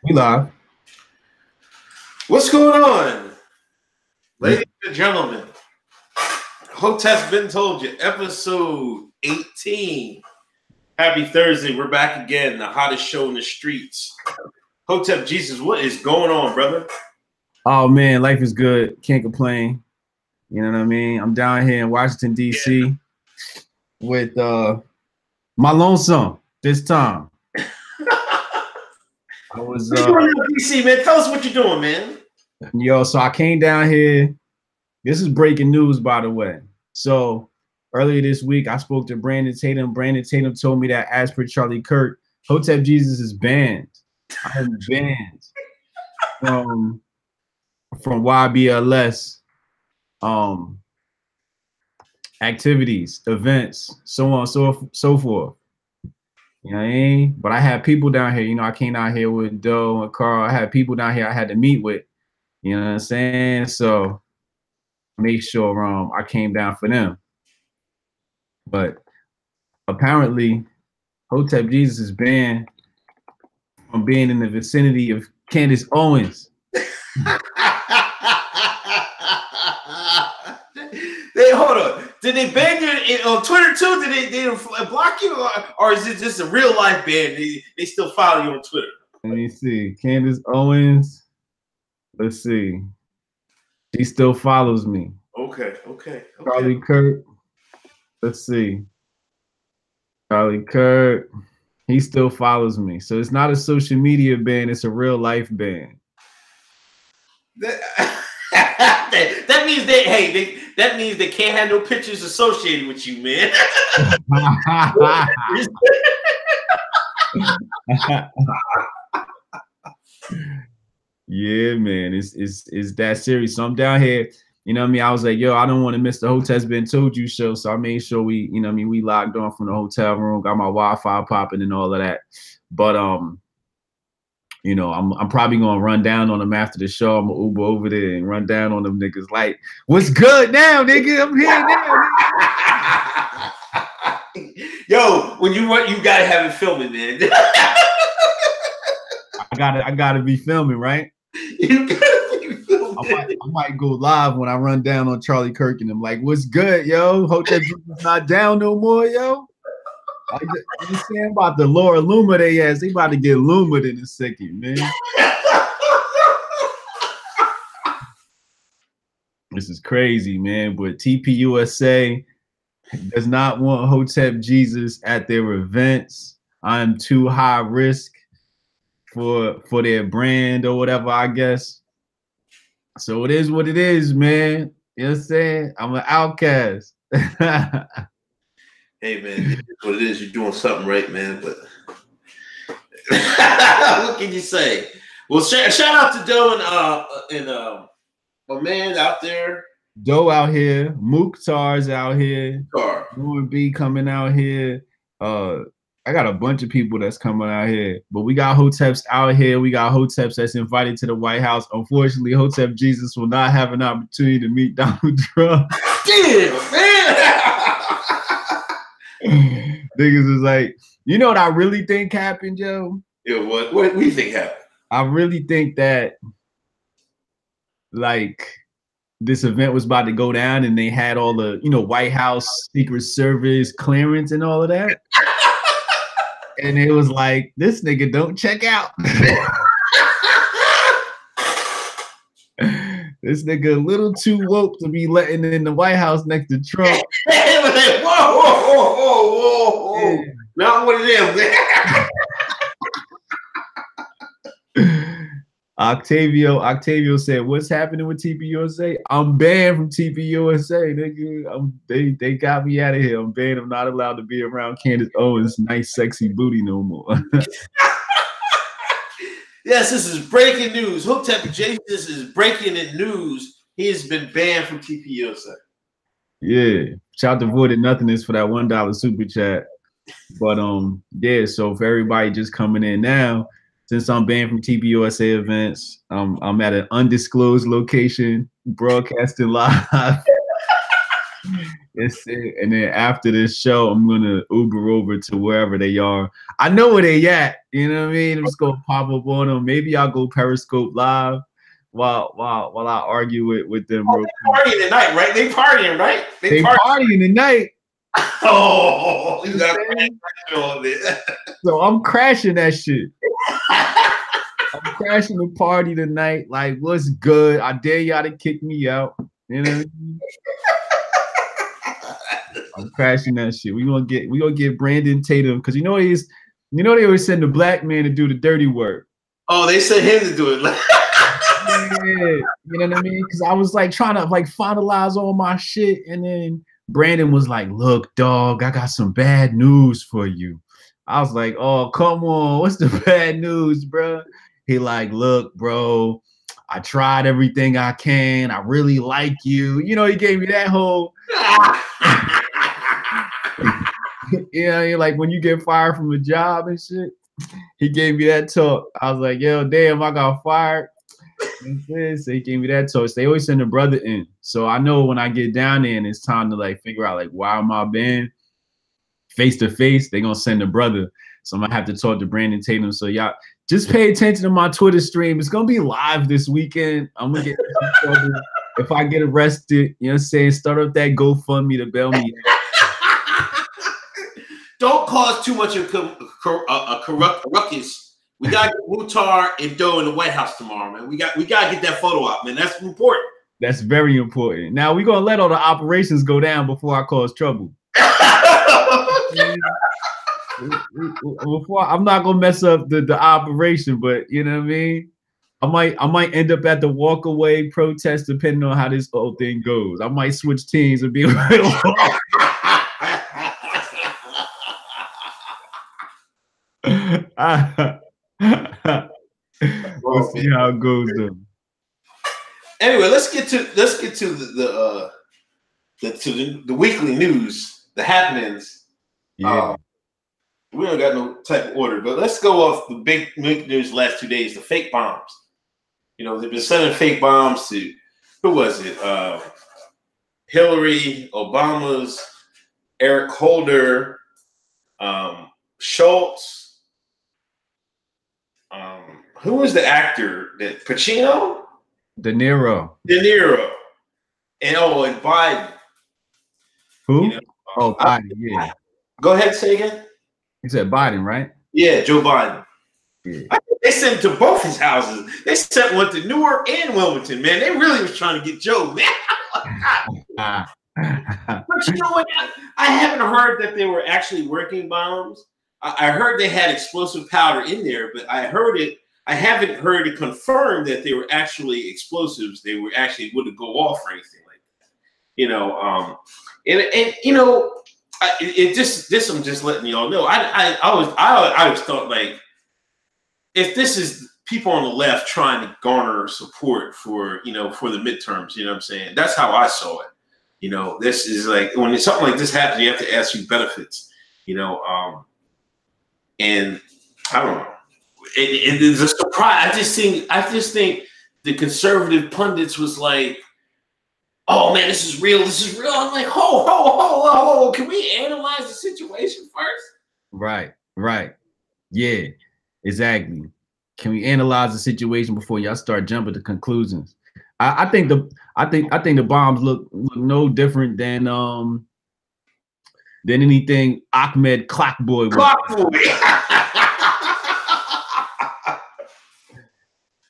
We live. What's going on, ladies and gentlemen? Hoteps Been Told You, episode 18. Happy Thursday. We're back again, the hottest show in the streets. Hotep Jesus, what is going on, brother? Oh, man, life is good. Can't complain. You know what I mean? I'm down here in Washington, D.C. with my lonesome this time. I was DC, man. Tell us what you're doing, man. Yo, so I came down here. This is breaking news, by the way. So earlier this week, I spoke to Brandon Tatum. Brandon Tatum told me that as per Charlie Kirk, Hotep Jesus is banned. I am banned from YBLS activities, events, so on, so forth. You know what I mean? But I had people down here, you know, I came down here with Doe and Carl. I had people down here I had to meet with, you know what I'm saying? So make sure I came down for them. But apparently Hotep Jesus is banned from being in the vicinity of Candace Owens. Hold on. Did they ban you on Twitter too? Did they block you, or is it just a real life ban? They still follow you on Twitter. Let me see. Candace Owens. Let's see. She still follows me. Okay. Charlie Kirk. Let's see. Charlie Kirk. He still follows me. So it's not a social media ban. It's a real life ban. That means that means they can't have no pictures associated with you, man. Yeah, man, it's that serious. So I'm down here, you know what I mean? I was like, yo, I don't want to miss the Hoteps Been Told You show. So I made sure we, you know what I mean, we logged on from the hotel room, got my Wi-Fi popping and all of that. But you know, I'm probably gonna run down on them after the show. I'm gonna Uber over there and run down on them niggas like, what's good now, nigga? I'm here now, nigga. Yo, when you run, you gotta have it filming, man. I gotta be filming, right? You gotta be filming. I might go live when I run down on Charlie Kirk and I'm like, what's good, yo? Hotep is not down no more, yo. You saying about the Laura Loomer they ass? They about to get Loomered in a second, man. This is crazy, man. But TPUSA does not want Hotep Jesus at their events. I'm too high risk for their brand or whatever, I guess. So it is what it is, man. You know what I'm saying? I'm an outcast. Hey, man, it is what it is. You're doing something right, man. But what can you say? Well, shout out to Doe and my man out there. Doe out here. Mukhtar's out here. B coming out here. I got a bunch of people that's coming out here. But we got Hoteps out here. We got Hoteps that's invited to the White House. Unfortunately, Hotep Jesus will not have an opportunity to meet Donald Trump. Damn, man. Niggas is like, you know what I really think happened, Joe? Yeah, what do you think happened? I really think that like this event was about to go down and they had all the, you know, White House Secret Service clearance and all of that. And it was like, this nigga don't check out. This nigga a little too woke to be letting in the White House next to Trump. Whoa. Yeah. Not one of them, man. Octavio said, what's happening with TPUSA? I'm banned from TPUSA, nigga. They got me out of here. I'm banned. I'm not allowed to be around Candace Owens' nice, sexy booty no more. Yes, this is breaking news. Hotep Jesus is breaking in news. He has been banned from TPUSA. Yeah. Shout out to Voided Nothingness for that $1 super chat. But yeah, so for everybody just coming in now, since I'm banned from TPUSA events, I'm at an undisclosed location, broadcasting live. You And then after this show, I'm gonna Uber over to wherever they are. I know where they at. You know what I mean? I'm just gonna pop up on them. Maybe I'll go Periscope live while I argue with them. Oh, they partying tonight, right? They partying, right? They partying tonight. Oh, you got on it. So I'm crashing that shit. I'm crashing the party tonight. Like, what's good? I dare y'all to kick me out. You know what I mean? I'm crashing that shit. We gonna get Brandon Tatum because you know they always send the black man to do the dirty work. Oh, they sent him to do it. Yeah, you know what I mean? Because I was like trying to like finalize all my shit, and then Brandon was like, "Look, dog, I got some bad news for you." I was like, "Oh, come on, what's the bad news, bro?" He like, "Look, bro, I tried everything I can. I really like you." You know, he gave me that whole. Yeah, like when you get fired from a job and shit. He gave me that talk. I was like, "Yo, damn, I got fired." So he gave me that talk. They always send a brother in, so I know when I get down there and it's time to like figure out like why am I banned face to face, they gonna send a brother. So I'm gonna have to talk to Brandon Tatum. So y'all just pay attention to my Twitter stream. It's gonna be live this weekend. I'm gonna get if I get arrested, you know what I'm saying, start up that GoFundMe to bail me out. Don't cause too much of a corrupt ruckus. We gotta get Mutar and Doe in the White House tomorrow, man. We gotta get that photo out, man. That's important. That's very important. Now we're gonna let all the operations go down before I cause trouble. Before, I'm not gonna mess up the operation, but you know what I mean. I might end up at the walkaway protest depending on how this whole thing goes. I might switch teams and be like, we'll see how it goes though. Anyway, let's get to the weekly news, the happenings. Yeah. We don't got no type of order, but let's go off the big news last 2 days, the fake bombs. You know, they've been sending fake bombs to, who was it? Hillary, Obama's, Eric Holder, Schultz. Who was the actor that Pacino? De Niro. And Biden. Who? You know, Biden, yeah. Go ahead, say again. You said Biden, right? Yeah, Joe Biden. Yeah. I think they sent him to both his houses. They sent one to Newark and Wilmington, man. They really was trying to get Joe, man. But you know what? I haven't heard that they were actually working bombs. I heard they had explosive powder in there, but I haven't heard it confirmed that they were actually explosives. They were actually wouldn't go off or anything like that. You know, and you know, I'm just letting y'all know. I always thought like, if this is people on the left trying to garner support for the midterms, you know what I'm saying? That's how I saw it. You know, this is like when something like this happens, you have to ask you benefits. You know, and I don't know. It is a surprise. I just think the conservative pundits was like, "Oh man, this is real. This is real." I'm like, "Ho. Can we analyze the situation first?" Right. Yeah, exactly. Can we analyze the situation before y'all start jumping to conclusions? I think the bombs look no different than anything Ahmed Clockboy would.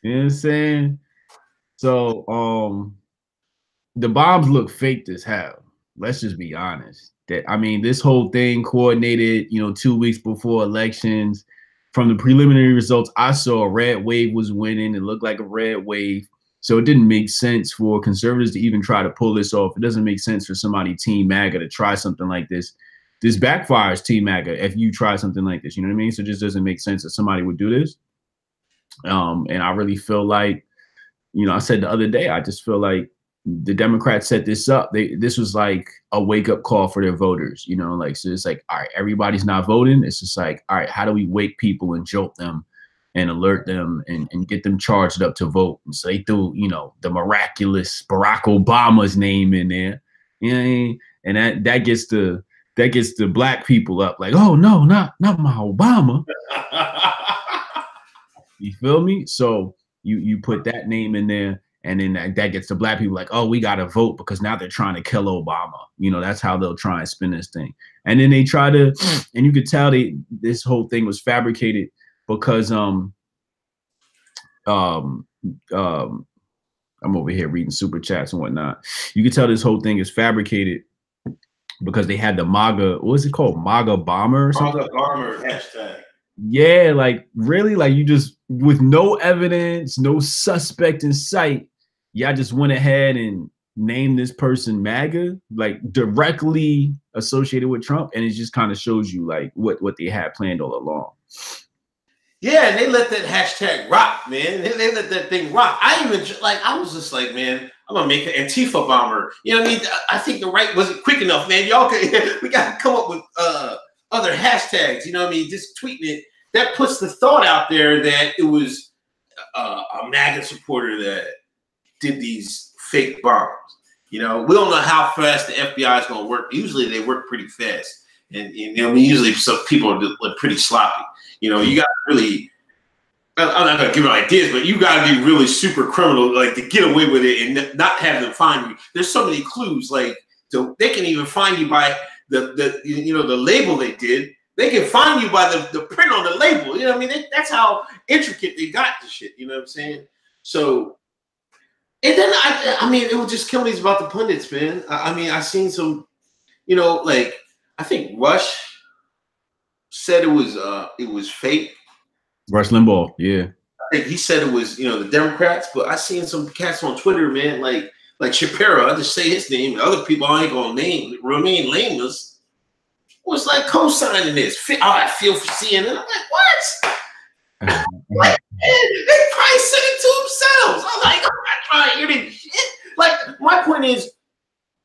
You know what I'm saying? So the bombs look fake as hell. Let's just be honest. This whole thing coordinated, 2 weeks before elections. From the preliminary results I saw, a red wave was winning. It looked like a red wave. So it didn't make sense for conservatives to even try to pull this off. It doesn't make sense for somebody Team MAGA to try something like this. This backfires Team MAGA if you try something like this. You know what I mean? So it just doesn't make sense that somebody would do this. And I really feel like, I said the other day, I just feel like the Democrats set this up. This was like a wake-up call for their voters, so it's like, all right, everybody's not voting. It's just like, all right, how do we wake people and jolt them and alert them and get them charged up to vote? And so they threw, the miraculous Barack Obama's name in there. and that gets the black people up, like, oh no, not my Obama. You feel me? So you put that name in there, and then that gets the black people like, oh, we gotta vote because now they're trying to kill Obama. You know, that's how they'll try and spin this thing. And then they try to, and you could tell this whole thing was fabricated because I'm over here reading super chats and whatnot. You can tell this whole thing is fabricated because they had the MAGA, what's it called? MAGA bomber or something? MAGA bomber hashtag. Yeah, like really, like you just, with no evidence, no suspect in sight, y'all just went ahead and named this person MAGA, like directly associated with Trump. And it just kind of shows you like what they had planned all along. Yeah, and they let that hashtag rock, man. They let that thing rock. I was just like, man, I'm gonna make an Antifa bomber. You know what I mean? I think the right wasn't quick enough, man. Y'all we gotta come up with other hashtags, you know what I mean? Just tweeting it. That puts the thought out there that it was a MAGA supporter that did these fake bombs. You know, we don't know how fast the FBI is going to work. Usually they work pretty fast. And you know, I mean, usually some people are pretty sloppy. You know, you got to really, I'm not going to give you ideas, but you got to be really super criminal, like to get away with it and not have them find you. There's so many clues, like they can even find you by the label they did. They can find you by the print on the label. You know what I mean? That's how intricate they got the shit. You know what I'm saying? So, and then I mean, it was just killing me about the pundits, man. I mean, I seen some, you know, like I think Rush said it was fake. Rush Limbaugh, yeah. I think he said it was, you know, the Democrats, but I seen some cats on Twitter, man, like Shapiro. I just say his name. Other people I ain't gonna name remain nameless. Was like co-signing this. I feel for CNN. I'm like, what? Like, they probably said it to themselves. I'm like, I'm not trying to hear this shit. Like, my point is,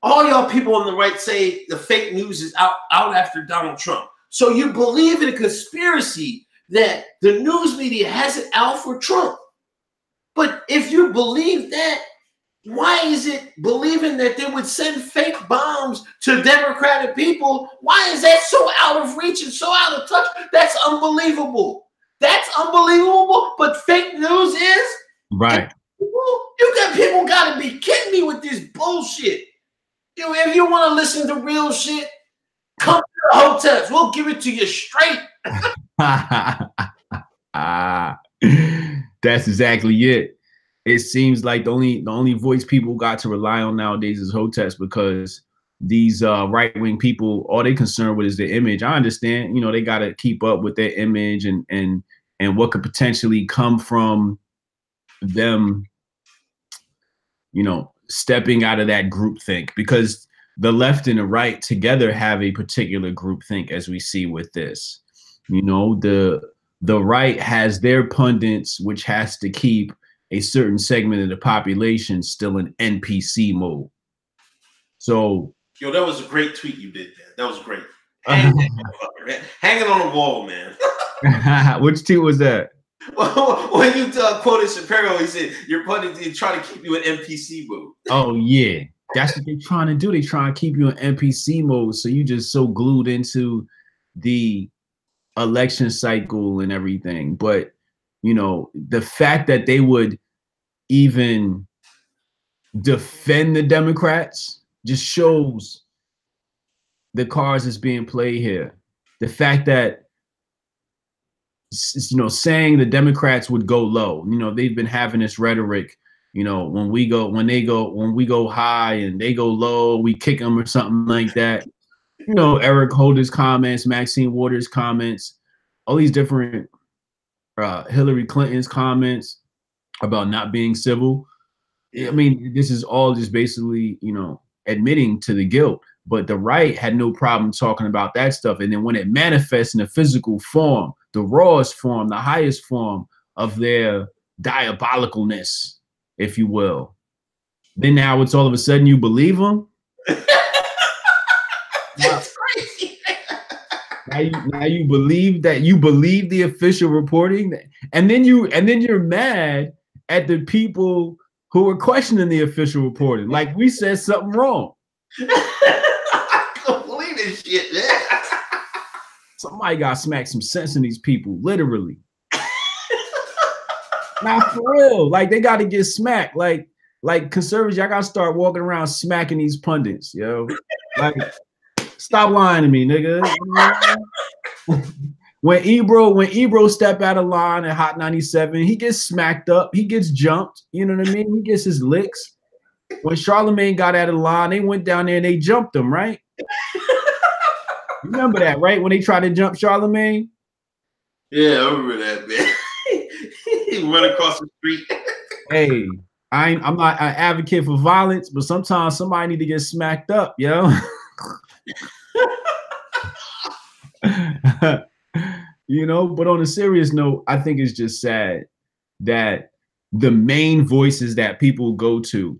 all y'all people on the right say the fake news is out after Donald Trump. So you believe in a conspiracy that the news media has it out for Trump. But if you believe that, why is it believing that they would send fake bombs to Democratic people? Why is that so out of reach and so out of touch? That's unbelievable. That's unbelievable. But fake news is? Right. People got to be kidding me with this bullshit. You know, if you want to listen to real shit, come to the Hoteps. We'll give it to you straight. That's exactly it. It seems like the only voice people got to rely on nowadays is Hoteps, because these right-wing people, all they concerned with is their image. I understand, you know, they got to keep up with their image and what could potentially come from them, you know, stepping out of that groupthink, because the left and the right together have a particular groupthink, as we see with this. You know, the right has their pundits, which has to keep a certain segment of the population still in NPC mode. So, yo, that was a great tweet you did there. That was great. Hanging on the wall, man. Which tweet was that? When you quoted Shapiro, he said your pundits trying to keep you in NPC mode. Oh yeah, that's what they're trying to do. They trying to keep you in NPC mode, so you just so glued into the election cycle and everything. But you know, the fact that they would even defend the Democrats just shows the cards that's being played here. The fact that, you know, saying the Democrats would go low, you know, they've been having this rhetoric, you know, when we go high and they go low, we kick them or something like that. You know, Eric Holder's comments, Maxine Waters' comments, all these different Hillary Clinton's comments about not being civil. I mean, this is all just basically, you know, admitting to the guilt. But the right had no problem talking about that stuff. And then when it manifests in a physical form, the rawest form, the highest form of their diabolicalness, if you will, then now it's all of a sudden you believe them. That's crazy. Now you believe that you believe the official reporting, and then you're mad at the people who are questioning the official reporting. Like, we said something wrong. this shit, man. Somebody got to smack some sense in these people, literally. Not for real. Like, they got to get smacked. Like conservatives, y'all got to start walking around smacking these pundits, yo. Like, stop lying to me, nigga. When Ebro step out of line at Hot 97, he gets smacked up. He gets jumped. You know what I mean? He gets his licks. When Charlemagne got out of line, they went down there and they jumped him, right? You remember that, right? When they tried to jump Charlemagne? Yeah, I remember that, man. He went across the street. Hey, I'm not an advocate for violence, but sometimes somebody need to get smacked up, yo. You know, but on a serious note, I think it's just sad that the main voices that people go to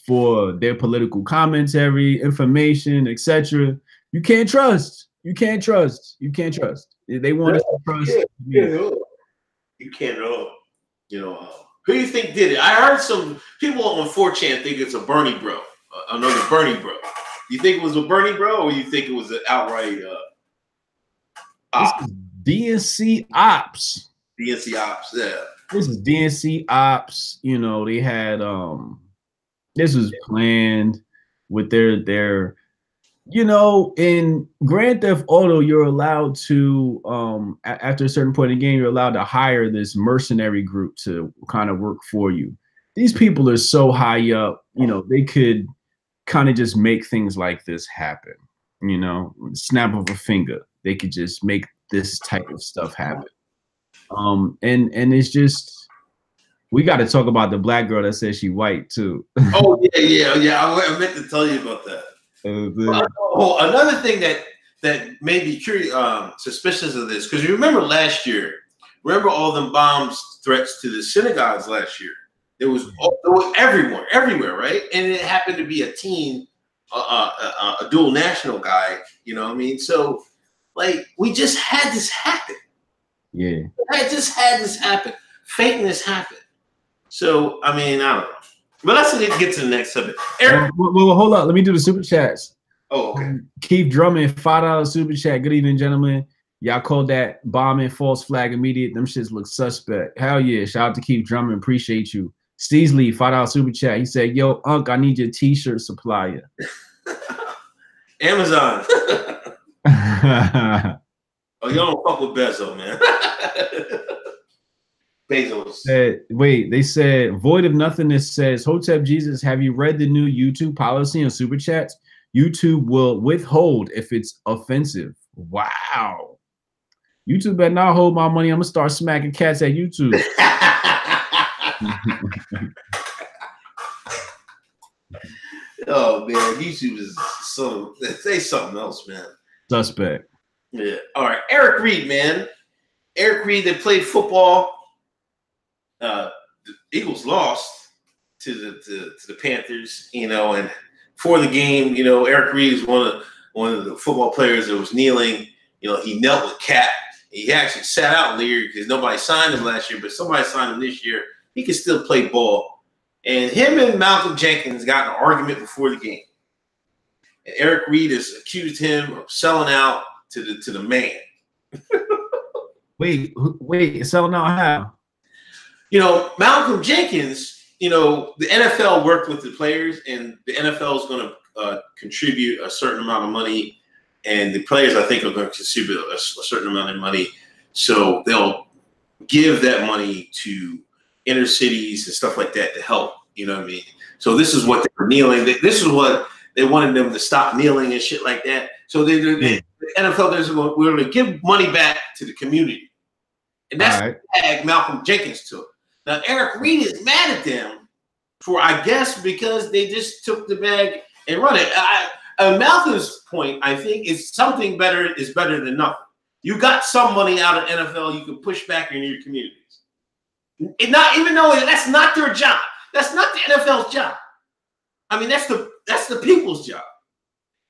for their political commentary, information, etc., you can't trust. You can't trust. You can't trust. They want us to trust. You can't at all. You know, who do you think did it? I heard some people on 4chan think it's a Bernie bro, another Bernie bro. You think it was a Bernie bro, or you think it was an outright op? DNC ops. DNC ops, yeah. This is DNC ops. You know, they had this was planned with their you know, in Grand Theft Auto, you're allowed to after a certain point in the game, you're allowed to hire this mercenary group to kind of work for you. These people are so high up, you know, they could kind of just make things like this happen. You know, snap of a finger, they could just make this type of stuff happen. And it's just, we got to talk about the black girl that says she white too. Oh yeah. I meant to tell you about that. Another thing that made me curious, suspicious of this, because you remember last year, all them bombs threats to the synagogues last year. It was everywhere, right? And it happened to be a teen, a dual national guy. You know what I mean? So, like, we just had this happen. Yeah, I just had this happen. Fakeness happened. So, I mean, I don't know. But let's get to the next subject. Eric, well, hold up. Let me do the super chats. Oh, okay. Keith Drummond, $5 super chat. Good evening, gentlemen. Y'all called that bombing false flag immediate. Them shits look suspect. Hell yeah. Shout out to Keith Drummond. Appreciate you. Steesley, $5 super chat. He said, yo, Unc, I need your t-shirt supplier. Amazon. Oh, you don't fuck with Bezos, man. Bezos. They said, Void of Nothingness says, Hotep Jesus, have you read the new YouTube policy on super chats? YouTube will withhold if it's offensive. Wow. YouTube better not hold my money. I'm going to start smacking cats at YouTube. Oh, man. YouTube is something else, man. Suspect. Yeah. All right. Eric Reid, man. Eric Reid, they played football. The Eagles lost to the Panthers, you know, and for the game, you know, Eric Reid is one of the football players that was kneeling. You know, he knelt with Cap. He actually sat out later because nobody signed him last year, but somebody signed him this year. He can still play ball. And him and Malcolm Jenkins got in an argument before the game. And Eric Reid has accused him of selling out to the man. Wait, selling out how? You know, Malcolm Jenkins, you know, the NFL worked with the players, and the NFL is going to contribute a certain amount of money, and the players, I think, are going to contribute a certain amount of money. So they'll give that money to inner cities and stuff like that to help. You know what I mean? So this is what they were kneeling. This is what they wanted them to stop kneeling and shit like that. So the NFL, we're going to give money back to the community. And that's the tag Malcolm Jenkins took. Now, Eric Reid is mad at them for, I guess, because they just took the bag and run it. Malcolm's point, I think, is something better is better than nothing. You got some money out of NFL you can push back in your communities. Even though that's not their job. That's not the NFL's job. I mean, that's the people's job.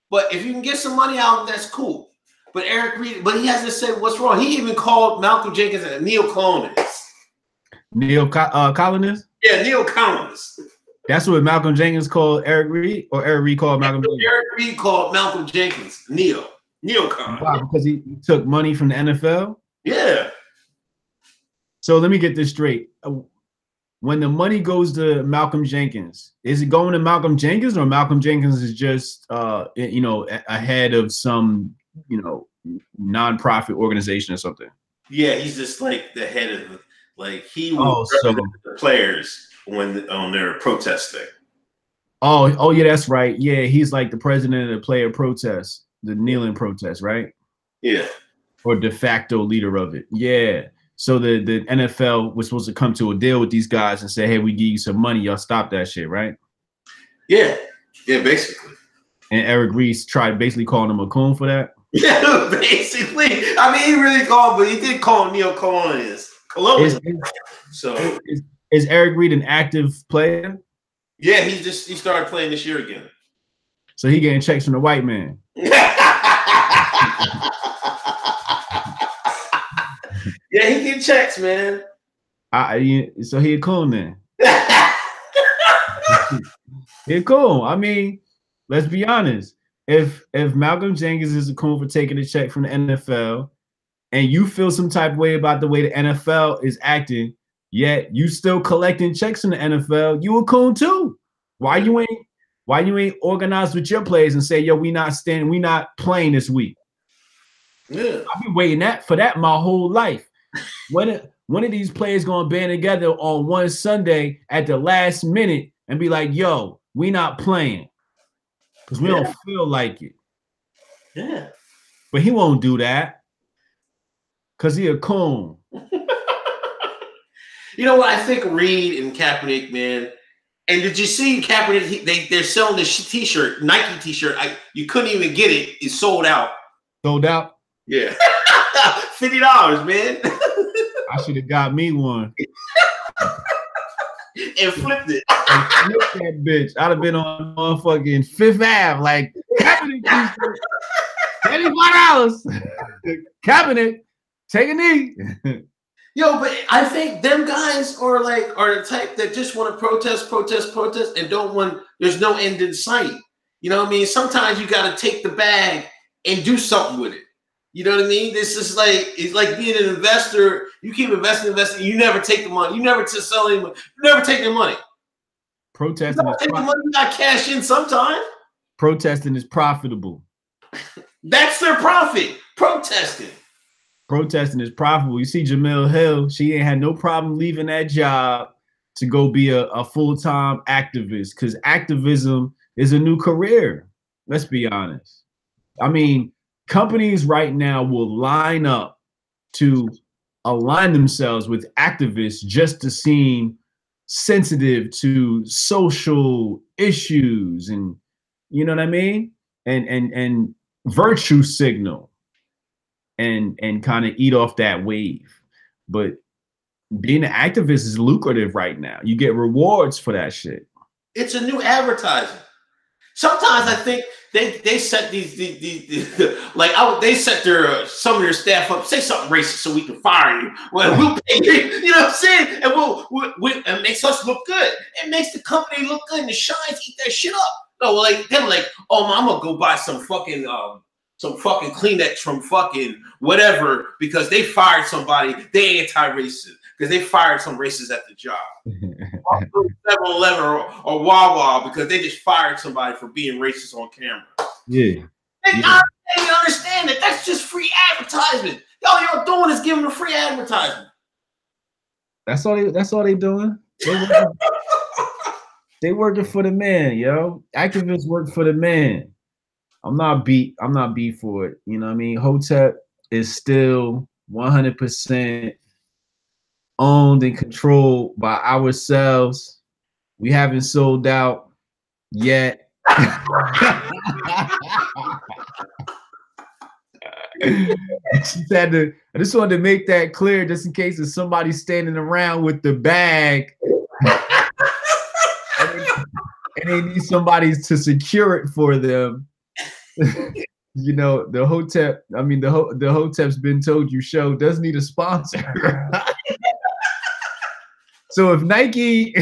But if you can get some money out, that's cool. But Eric Reid, but he hasn't said what's wrong. He even called Malcolm Jenkins a neo-colonist. Colonist? Yeah, neo-colonist. That's what Malcolm Jenkins called Eric Reid, or Eric Reid called Malcolm Jenkins? Eric Reid called Malcolm Jenkins neocon. Wow, because he took money from the NFL? Yeah. So let me get this straight. When the money goes to Malcolm Jenkins, is it going to Malcolm Jenkins, or Malcolm Jenkins is just ahead of some nonprofit organization or something? Yeah, he's just like the head of he will represent the players on their protesting. Oh yeah, that's right. Yeah, he's like the president of the player protest, the kneeling protest, right? Yeah. Or de facto leader of it. Yeah. So the NFL was supposed to come to a deal with these guys and say, hey, we give you some money, y'all stop that shit, right? Yeah. Yeah, basically. And Eric Reid tried basically calling him a coon for that. Yeah, basically. I mean, he really called, but he did call him neo-colonialist. Is Eric Reid an active player? Yeah, he started playing this year again. So he getting checks from the white man. Yeah, he get checks, man. So he a coon then. He cool. I mean, let's be honest. If Malcolm Jenkins is a coon for taking a check from the NFL, and you feel some type of way about the way the NFL is acting, yet you still collecting checks from the NFL, you a coon too. Why you ain't organized with your players and say, yo, we not playing this week? Yeah. I've been waiting for that my whole life. When are these players gonna band together on one Sunday at the last minute and be like, yo, we not playing because we don't feel like it? Yeah. But he won't do that because he a coon. You know what? I think Reid and Kaepernick, man. And did you see Kaepernick? They're selling this T-shirt, Nike T-shirt. You couldn't even get it. It's sold out. Sold out? Yeah. $50, man. I should have got me one. And flipped it. And flipped that bitch. I'd have been on motherfucking Fifth Ave. Like, Kaepernick, $35. Kaepernick, take a knee. Yo, but I think them guys are the type that just want to protest, and don't want. There's no end in sight. You know what I mean? Sometimes you got to take the bag and do something with it. You know what I mean? This is it's like being an investor. You keep investing. You never take the money. You never sell any money. You never take their money. Protesting you take the money. You got cash in sometime. Protesting is profitable. That's their profit. Protesting is profitable. You see Jamil Hill, she ain't had no problem leaving that job to go be a full-time activist, because activism is a new career. Let's be honest. I mean, companies right now will line up to align themselves with activists just to seem sensitive to social issues, and you know what I mean? And virtue signal. And kind of eat off that wave. But being an activist is lucrative right now. You get rewards for that shit. It's a new advertising. Sometimes I think they set they set some of their staff up, say something racist so we can fire you. Well, we'll pay you, you know what I'm saying? And it makes us look good. It makes the company look good, and the shines eat that shit up. No, they're like, oh, I'm gonna go buy some fucking Kleenex from fucking whatever because they fired somebody. They anti-racist because they fired some racists at the job. 7-Eleven or Wawa because they just fired somebody for being racist on camera. Yeah. I didn't understand that. That's just free advertisement. Y'all doing is giving them free advertisement. That's all they doing. They working for the man, yo. Activists work for the man. I'm not beat for it. You know what I mean? Hotep is still 100% owned and controlled by ourselves. We haven't sold out yet. I just wanted to make that clear just in case there's somebody standing around with the bag and they need somebody to secure it for them. You know, the Hotep, I mean, the Hotep's Been Told You show does need a sponsor. So if Nike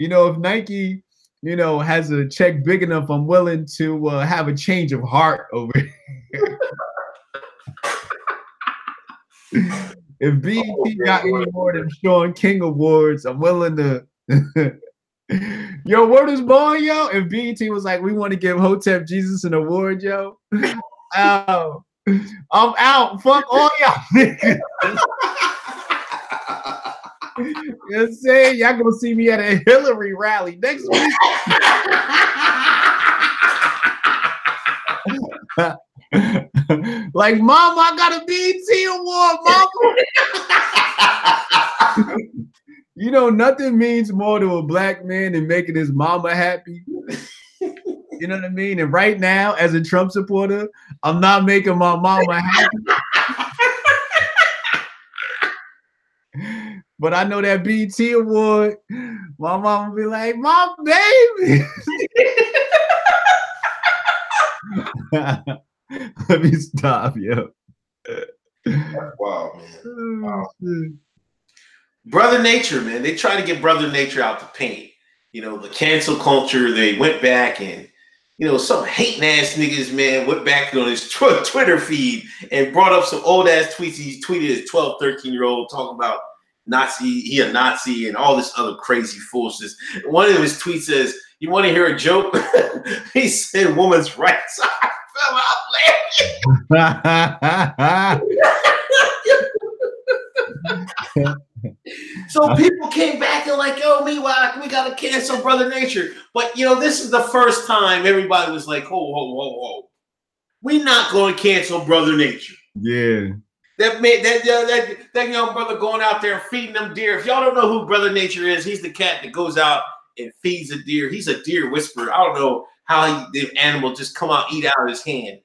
you know, if Nike, you know, has a check big enough, I'm willing to have a change of heart over here. If BET got any more than Sean King awards, I'm willing to. Yo, word is born, yo. If BET was like, we want to give Hotep Jesus an award, yo, I'm out. Fuck all y'all niggas. You know what I'm saying? Y'all gonna see me at a Hillary rally next week. Like, Mama, I got a BET award, Mama. You know, nothing means more to a black man than making his mama happy. You know what I mean? And right now, as a Trump supporter, I'm not making my mama happy. But I know that BET award, my mama be like, my baby. Let me stop, yo. Wow, man. Wow. Brother Nature, man. They try to get Brother Nature out the paint. You know, the cancel culture, they went back and, you know, some hating ass niggas, man, went back on his Twitter feed and brought up some old ass tweets. He tweeted his 12, 13-year-old talking about Nazi, he a Nazi and all this other crazy foolishness. One of his tweets says, you want to hear a joke? He said woman's rights. I fell out laughing. So people came back and like, yo, meanwhile, we got to cancel Brother Nature. But, you know, this is the first time everybody was like, ho, ho, ho, ho. We're not going to cancel Brother Nature. Yeah. That young brother going out there and feeding them deer. If y'all don't know who Brother Nature is, he's the cat that goes out and feeds a deer. He's a deer whisperer. I don't know how the animal just come out, eat out of his hand.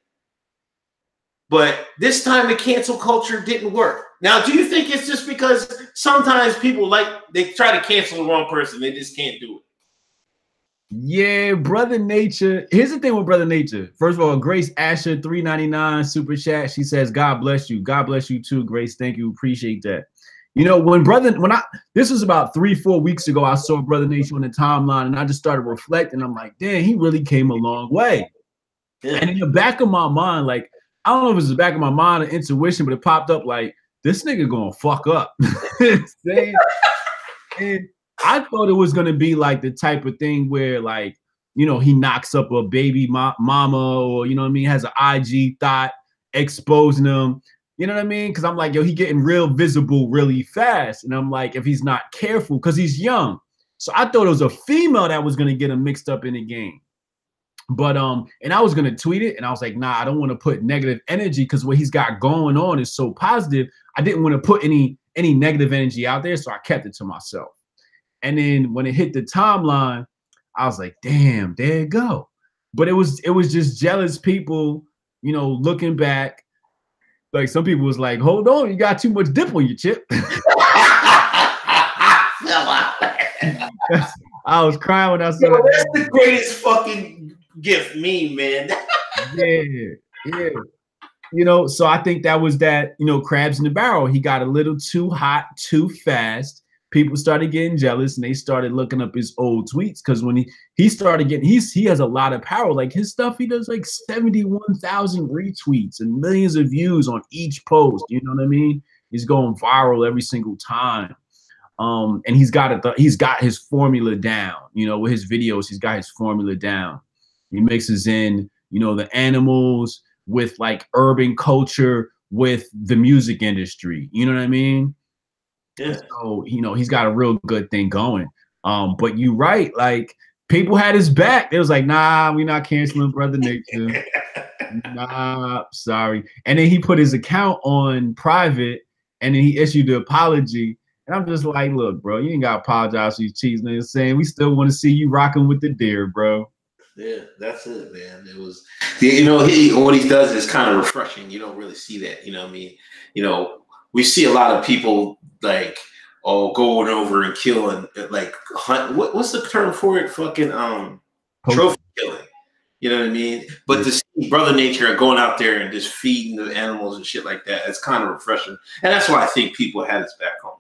But this time the cancel culture didn't work. Now, do you think it's just because sometimes people they try to cancel the wrong person, they just can't do it? Yeah, Brother Nature. Here's the thing with Brother Nature. First of all, Grace Asher, $3.99 super chat. She says, God bless you. God bless you too, Grace. Thank you. Appreciate that. You know, this was about 3-4 weeks ago, I saw Brother Nature on the timeline and I just started reflecting. I'm like, damn, he really came a long way. Yeah. And in the back of my mind, like, I don't know if it was the back of my mind or intuition, but it popped up like, this nigga gonna fuck up. And I thought it was gonna be like the type of thing where, like, you know, he knocks up a baby mama, or, you know what I mean, has an IG thought exposing them. You know what I mean? Because I'm like, yo, he getting real visible really fast. And I'm like, if he's not careful, because he's young. So I thought it was a female that was gonna get him mixed up in the game. But and I was gonna tweet it, and I was like, nah, I don't want to put negative energy because what he's got going on is so positive. I didn't want to put any negative energy out there, so I kept it to myself. And then when it hit the timeline, I was like, damn, there it go. But it was just jealous people, you know, looking back. Like, some people was like, hold on, you got too much dip on your chip. I was crying when I saw that. That's the greatest fucking gift meme, man. Yeah. You know, so I think that was that, you know, crabs in the barrel. He got a little too hot, too fast. People started getting jealous and they started looking up his old tweets, because when he started getting, he has a lot of power. Like, his stuff, he does like 71,000 retweets and millions of views on each post. You know what I mean? He's going viral every single time. And he's got his formula down. You know, with his videos, he's got his formula down. He mixes in, you know, the animals with like urban culture with the music industry. You know what I mean? Yeah. So, you know, he's got a real good thing going. But you're right, like, people had his back. It was like, nah, we're not canceling Brother Nature. Nah, sorry. And then he put his account on private, and then he issued the apology. And I'm just like, look, bro, you ain't got to apologize for your cheese. You know what I'm saying? We still want to see you rocking with the deer, bro. Yeah, that's it, man. It was, you know, what he does is kind of refreshing. You don't really see that, you know what I mean? You know, we see a lot of people like, going over and killing, like, hunt. What's the term for it? Fucking trophy killing. You know what I mean? But to see Brother Nature going out there and just feeding the animals and shit like that, it's kind of refreshing. And that's why I think people had his back on it.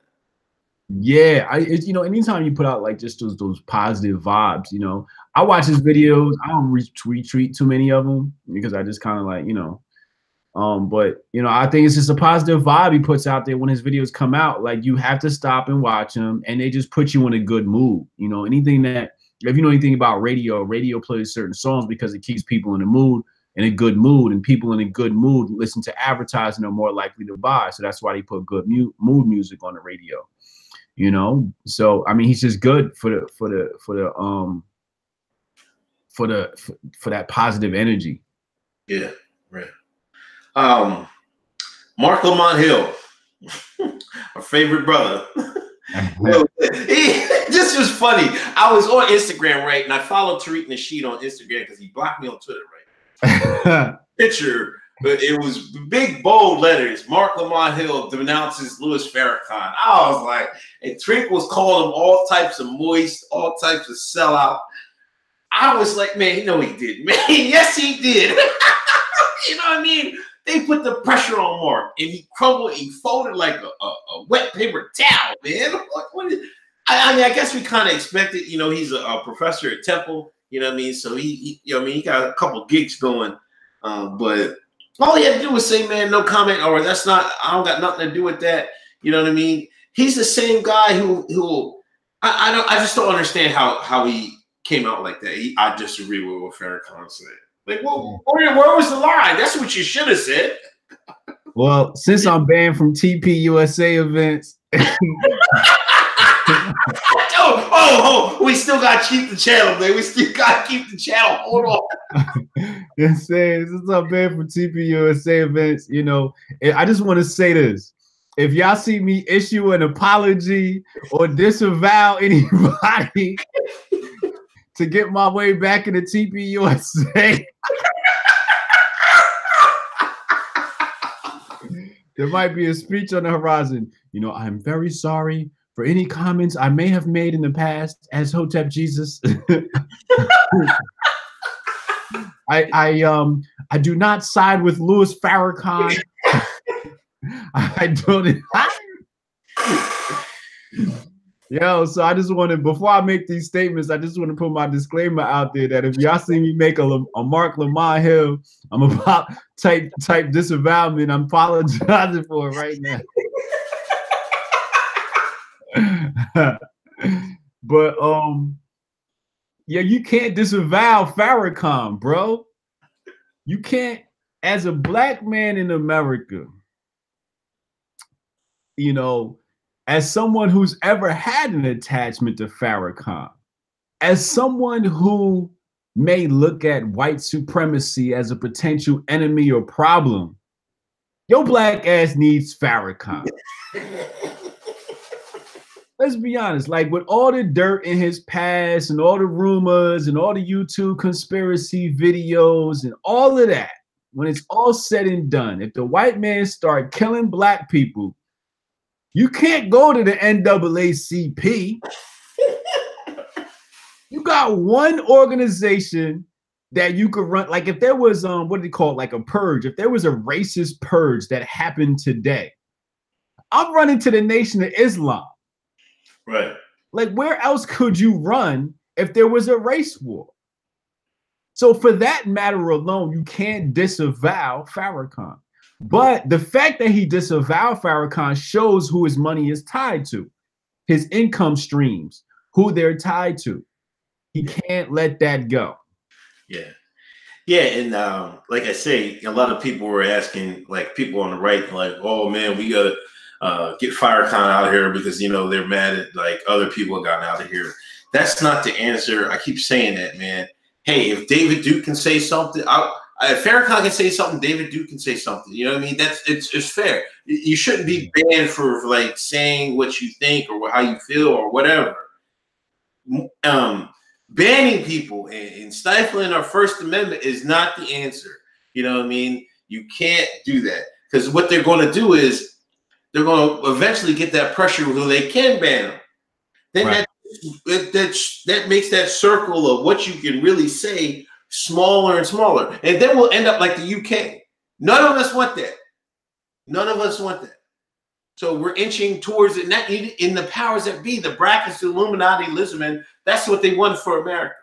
Yeah, you know, anytime you put out like just those positive vibes, you know, I watch his videos. I don't retweet too many of them because I just kind of like, you know, but you know, I think it's just a positive vibe he puts out there when his videos come out. Like you have to stop and watch them, and they just put you in a good mood. You know, anything that if you know anything about radio, radio plays certain songs because it keeps people in the mood, in a good mood, and people in a good mood listen to advertising are more likely to buy. So that's why they put good mood music on the radio. You know, so I mean, he's just good for that positive energy. Yeah, right. Marc Lamont Hill, our favorite brother. This was funny. I was on Instagram, right, and I followed Tariq Nasheed on Instagram because he blocked me on Twitter, right. Picture, but it was big bold letters. Marc Lamont Hill denounces Louis Farrakhan. I was like, and Tariq was calling him all types of moist, all types of sellout. I was like, man, you know he did, man. Yes, he did. You know what I mean? They put the pressure on Mark, and he crumbled. He folded like a wet paper towel, man. I mean, I guess we kind of expected. You know, he's a professor at Temple. You know what I mean? So he you know, I mean, he got a couple gigs going, but all he had to do was say, "Man, no comment," or "That's not. I don't got nothing to do with that." You know what I mean? He's the same guy who I just don't understand how he came out like that. I disagree with what Farrakhan said. Like, well, where was the line? That's what you should have said. Well, since I'm banned from TPUSA events. We still got to keep the channel, man. We still got to keep the channel. Hold on. Since I'm banned from TPUSA events, you know, I just want to say this. If y'all see me issue an apology or disavow anybody to get my way back into TPUSA, there might be a speech on the horizon. You know, I'm very sorry for any comments I may have made in the past as Hotep Jesus. I do not side with Louis Farrakhan. I don't. Yo, so I just want to, before I make these statements, I just want to put my disclaimer out there that if y'all see me make a Marc Lamont Hill, I'm about type disavowment. I'm apologizing for it right now. But yeah, you can't disavow Farrakhan, bro. You can't, as a black man in America, you know, as someone who's ever had an attachment to Farrakhan, as someone who may look at white supremacy as a potential enemy or problem, your black ass needs Farrakhan. Let's be honest, like with all the dirt in his past and all the rumors and all the YouTube conspiracy videos and all of that, when it's all said and done, if the white man start killing black people, you can't go to the NAACP. You got one organization that you could run. Like if there was what do they call it? Like a purge. If there was a racist purge that happened today, I'm running to the Nation of Islam. Right. Like where else could you run if there was a race war? So for that matter alone, you can't disavow Farrakhan. But the fact that he disavowed Farrakhan shows who his money is tied to, his income streams, who they're tied to. He can't let that go. Yeah. Yeah, and like I say, a lot of people were asking, like people on the right, like, oh man, we gotta get Farrakhan out of here because, you know, they're mad at like other people have gotten out of here. That's not the answer. I keep saying that, man. Hey, if David Duke can say something, if Farrakhan can say something, David Duke can say something. You know what I mean? It's fair. You shouldn't be banned for like saying what you think or how you feel or whatever. Banning people and stifling our First Amendment is not the answer. You know what I mean? You can't do that because what they're going to do is they're going to eventually get that pressure so they can ban them. Then right. that makes that circle of what you can really say smaller and smaller. And then we'll end up like the UK. None of us want that. None of us want that. So we're inching towards it. Not in the powers that be, the brackets, the Illuminati, Lisbon. That's what they want for America.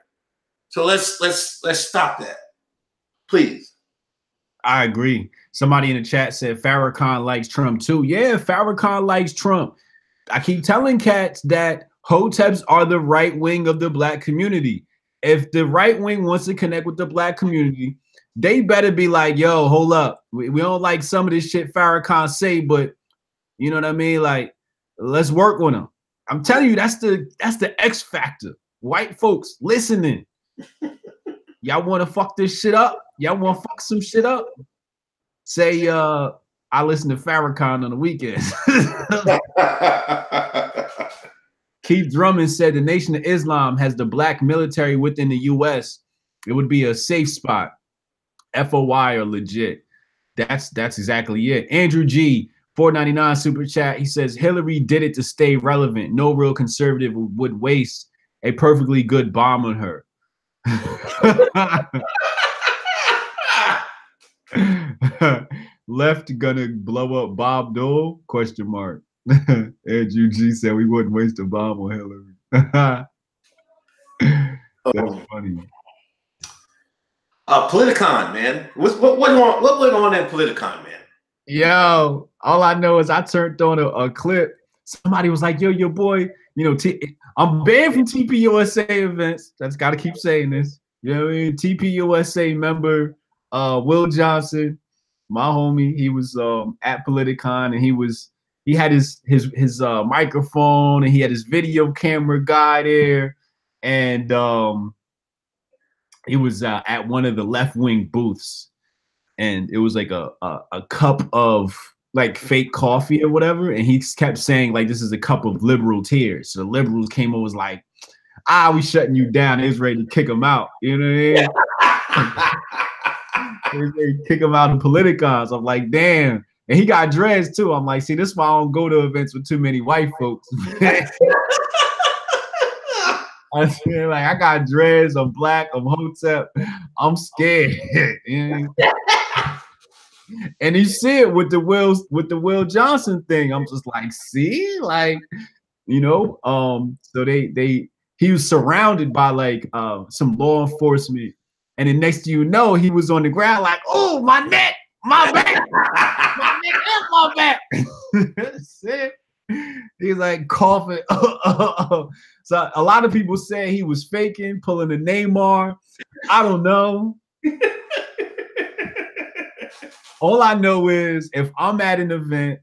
So let's stop that, please. I agree. Somebody in the chat said Farrakhan likes Trump too. Yeah, Farrakhan likes Trump. I keep telling cats that Hoteps are the right wing of the black community. If the right wing wants to connect with the black community, they better be like, yo, hold up. We don't like some of this shit Farrakhan say, but you know what I mean? Like, let's work on them. I'm telling you, that's the X factor. White folks listening. Y'all want to fuck this shit up? Y'all want to fuck some shit up? Say, I listen to Farrakhan on the weekends. Keith Drummond said the Nation of Islam has the black military within the U.S. It would be a safe spot. FOI or legit. That's exactly it. Andrew G, $4.99 super chat. He says Hillary did it to stay relevant. No real conservative would waste a perfectly good bomb on her. Left gonna blow up Bob Dole? Question mark. Andrew G said we wouldn't waste a bomb on Hillary. That's funny. Politicon, man. What went on in Politicon, man? Yo, all I know is I turned on a clip. Somebody was like, yo, your boy, you know, I'm banned from TPUSA events. That's got to keep saying this. You know what I mean? TPUSA member Will Johnson, my homie, he was at Politicon, and he had his microphone, and he had his video camera guy there, and he was at one of the left-wing booths, and it was like a cup of like fake coffee or whatever, and he kept saying like, this is a cup of liberal tears. So the liberals came over, was like, we shutting you down. They was ready to kick him out. You know what I mean? They was ready to kick him out of Politicons. I'm like, damn. And he got dreads too. I'm like, see, this is why I don't go to events with too many white folks. I feel like I got dreads, I'm black, I'm Hotep, I'm scared. And you see it with the Will Johnson thing. I'm just like, see, like, you know, so he was surrounded by like some law enforcement, and then next thing you know, he was on the ground like, oh, my neck, my back, my neck and my back. He's like coughing. So a lot of people say he was faking, pulling a Neymar. I don't know. All I know is if I'm at an event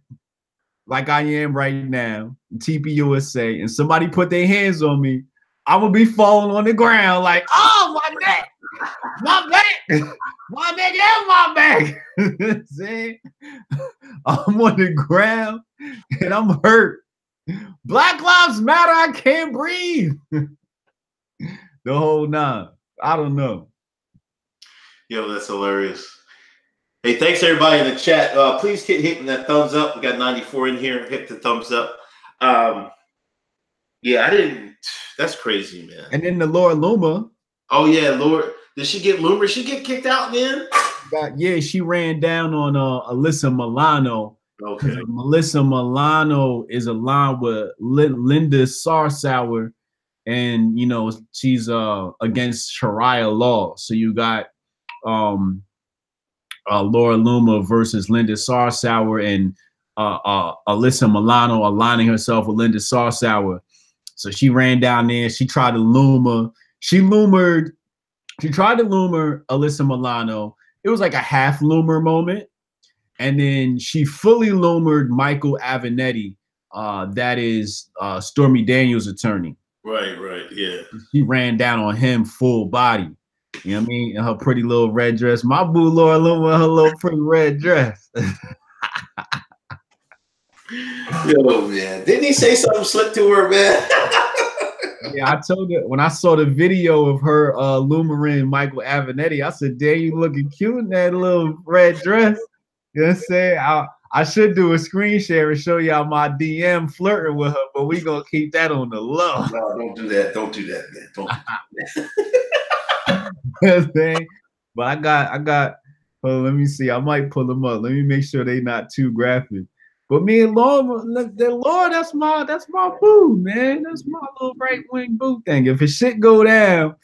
like I am right now, TPUSA, and somebody put their hands on me, I'm gonna be falling on the ground like, oh, my neck, my back, my neck and my back. See? I'm on the ground and I'm hurt. Black Lives Matter, I can't breathe. The whole nine. I don't know. Yo, that's hilarious. Hey, thanks everybody in the chat. Please keep hitting that thumbs up. We got 94 in here. Hit the thumbs up. Yeah, I didn't. That's crazy, man. And then the Laura Loomer. Oh yeah, Laura. Did she get Loomer? She get kicked out, man? Yeah, she ran down on Alyssa Milano. Okay. Melissa Milano is aligned with Linda Sarsour, and you know she's against Sharia law. So you got Laura Loomer versus Linda Sarsour, and Alyssa Milano aligning herself with Linda Sarsour. So she ran down there. She tried to loomer. She tried to loomer Alyssa Milano. It was like a half loomer moment. And then she fully loomered Michael Avenatti. That is Stormy Daniels' attorney. Right, yeah. She ran down on him full body. You know what I mean? In her pretty little red dress. My boo Laura Loomer, her little pretty red dress. Yo, man. Didn't he say something slick to her, man? Yeah, I told her when I saw the video of her loomering Michael Avenatti, I said, damn, you looking cute in that little red dress. You know what I'm saying? I should do a screen share and show y'all my DM flirting with her, but we gonna keep that on the low. No, don't do that. Don't do that, man. Don't do that. But I got let me see. I might pull them up. Let me make sure they not too graphic. But me and Lord, that's my boo, man. That's my little right wing boo thing. If his shit go down,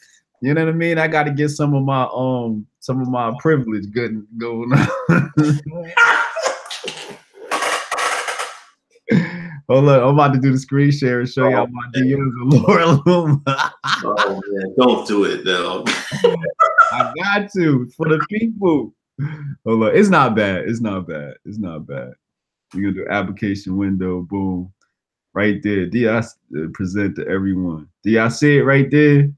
you know what I mean? I got to get some of my privilege good going on. Hold on, I'm about to do the screen share and show y'all my DMs of Lord Loomer. Oh man, don't do it though. I got to for the people. Hold on, it's not bad. It's not bad. It's not bad. We're gonna do application window, boom, right there. I present to everyone. Do y'all see it right there?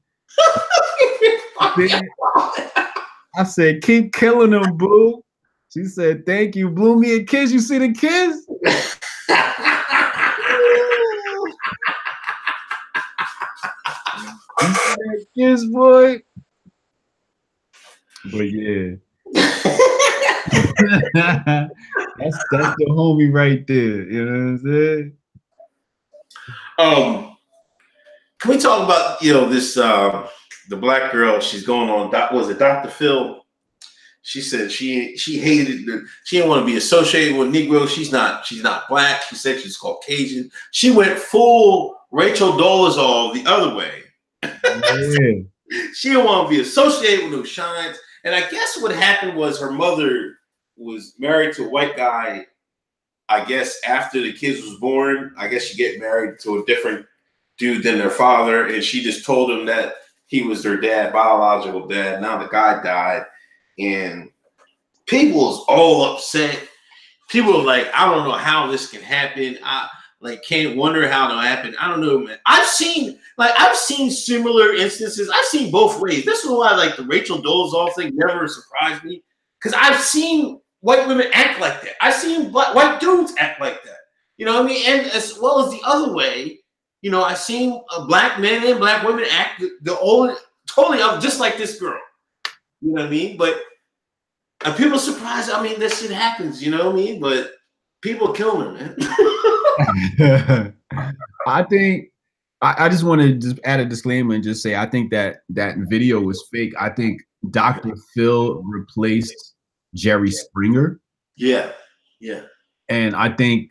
I said, keep killing them, boo. She said, thank you. Blew me a kiss. You see the kiss? You see that kiss, boy? But yeah. that's the homie right there. You know what I'm saying? Can we talk about this the black girl? She's going on. Was it Dr. Phil? She said she hated she didn't want to be associated with Negroes. She's not black. She said she's Caucasian. She went full Rachel Dolezal the other way. Yeah. She didn't want to be associated with those shines. And I guess what happened was her mother was married to a white guy. I guess after the kids was born, I guess she get married to a different dude than their father, and she just told him that he was their dad, biological dad. Now the guy died, and people was all upset. People are like, I don't know how this can happen. I can't wonder how it'll happen. I don't know, man. I've seen similar instances. I've seen both ways. This is why the Rachel Dolezal thing never surprised me, because I've seen white women act like that. I've seen white dudes act like that. You know what I mean? And as well as the other way, I've seen black men and black women act totally up, just like this girl. You know what I mean? But people are surprised. I mean, this shit happens. You know what I mean? But people kill them, man. I think I just want to just add a disclaimer and just say I think that video was fake. I think Dr. Phil replaced Jerry Springer. Yeah. And I think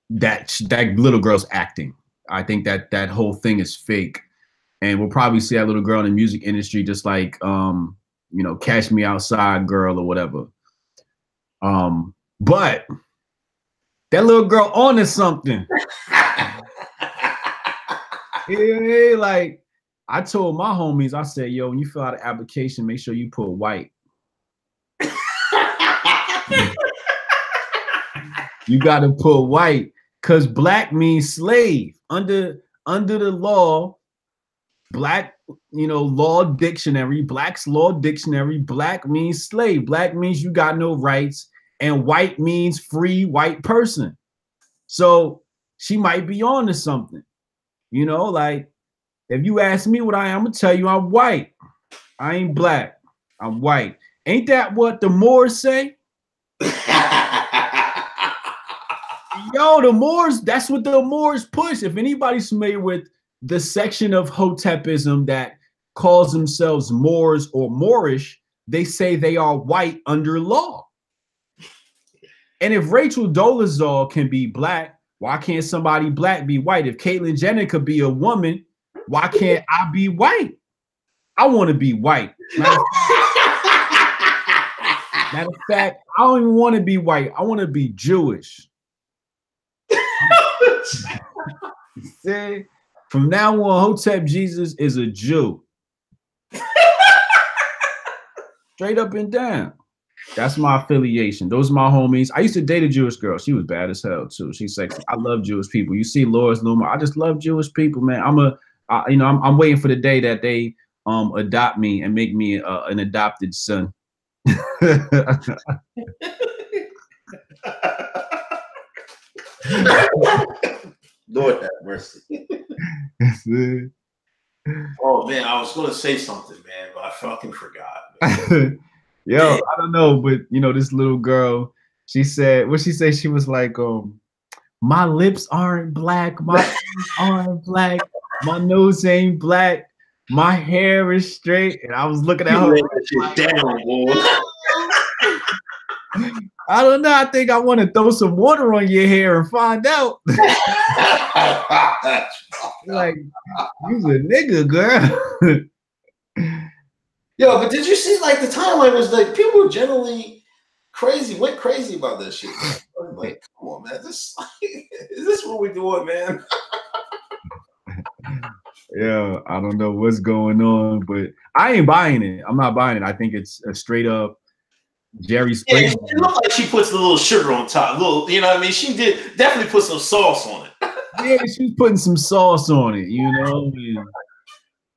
that little girl's acting. I think that whole thing is fake. And we'll probably see that little girl in the music industry just like Catch Me Outside girl or whatever. But that little girl onto something. Yeah, like I told my homies, I said, yo, when you fill out an application, make sure you put white. You got to put white, because black means slave. Under the law, black, law dictionary, Black's Law Dictionary, black means slave. Black means you got no rights, and white means free white person. So she might be on to something. If you ask me what I am, I'm gonna tell you I'm white. I ain't black. I'm white. Ain't that what the Moors say? Yo, the Moors, that's what the Moors push. If anybody's familiar with the section of Hotepism that calls themselves Moors or Moorish, they say they are white under law. And if Rachel Dolezal can be black, why can't somebody black be white? If Caitlyn Jenner could be a woman, why can't I be white? I want to be white. Matter of fact, I don't even want to be white. I want to be Jewish. See, from now on, Hotep Jesus is a Jew. Straight up and down. That's my affiliation. Those are my homies. I used to date a Jewish girl. She was bad as hell too. She's sexy. I love Jewish people. You see Lord Loomer. I just love Jewish people, man. I'm waiting for the day that they adopt me and make me an adopted son. Lord have mercy. Oh man, I was gonna say something, man, but I fucking forgot. Yo, I don't know, but this little girl, she said, what she say? She was like, my lips aren't black, my eyes aren't black, my nose ain't black, my hair is straight. And I was looking at her. I don't know. I think I want to throw some water on your hair and find out. Like, you's a nigga, girl. Yo, but did you see like the timeline was like people were generally went crazy about this shit. Like, come on, man. Is this what we're doing, man? Yeah, I don't know what's going on, but I ain't buying it. I'm not buying it. I think it's a straight up Jerry Springer. Yeah, it looked like she puts a little sugar on top. You know what I mean? She did definitely put some sauce on it. Yeah, she's putting some sauce on it, you know?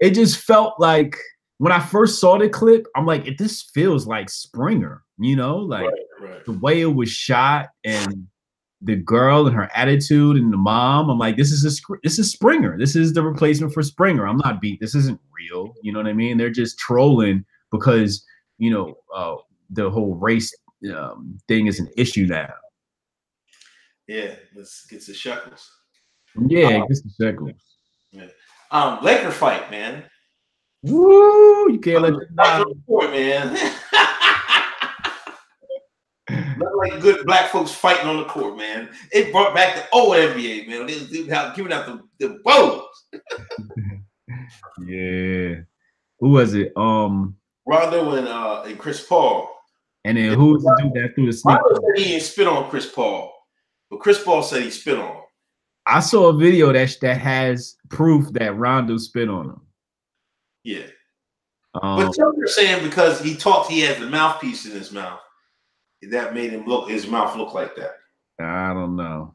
It just felt like when I first saw the clip, I'm like, this feels like Springer, you know? Like right. The way it was shot and the girl and her attitude and the mom, I'm like, this is Springer. This is the replacement for Springer. I'm not beat. This isn't real. You know what I mean? They're just trolling because, you know, the whole race thing is an issue now. Yeah, let's get the shekels. Yeah, get the shekels. Yeah. Laker fight, man. Woo! You can't let them die. Man. Not like good black folks fighting on the court, man. It brought back the old NBA, man. They was giving out the bows. Yeah. Who was it? Rondo and Chris Paul. And then who was the dude that threw the sneak? Rondo said he didn't spit on Chris Paul, but Chris Paul said he spit on him. I saw a video that has proof that Rondo spit on him. Yeah. But you're saying because he has the mouthpiece in his mouth, that made his mouth look like that. I don't know.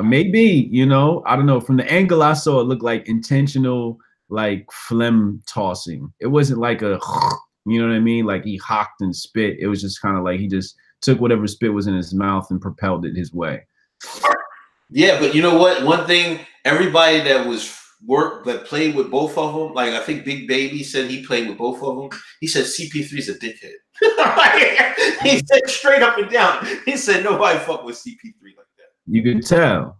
Maybe, you know, I don't know. From the angle I saw, it looked like intentional, like phlegm tossing. It wasn't like a, you know what I mean? Like he hocked and spit. It was just kind of like he just took whatever spit was in his mouth and propelled it his way. Yeah, but you know what? One thing, everybody that played with both of them, like I think Big Baby said he played with both of them. He said CP3's a dickhead. He said straight up and down. He said nobody fuck with CP3 like that. You could tell.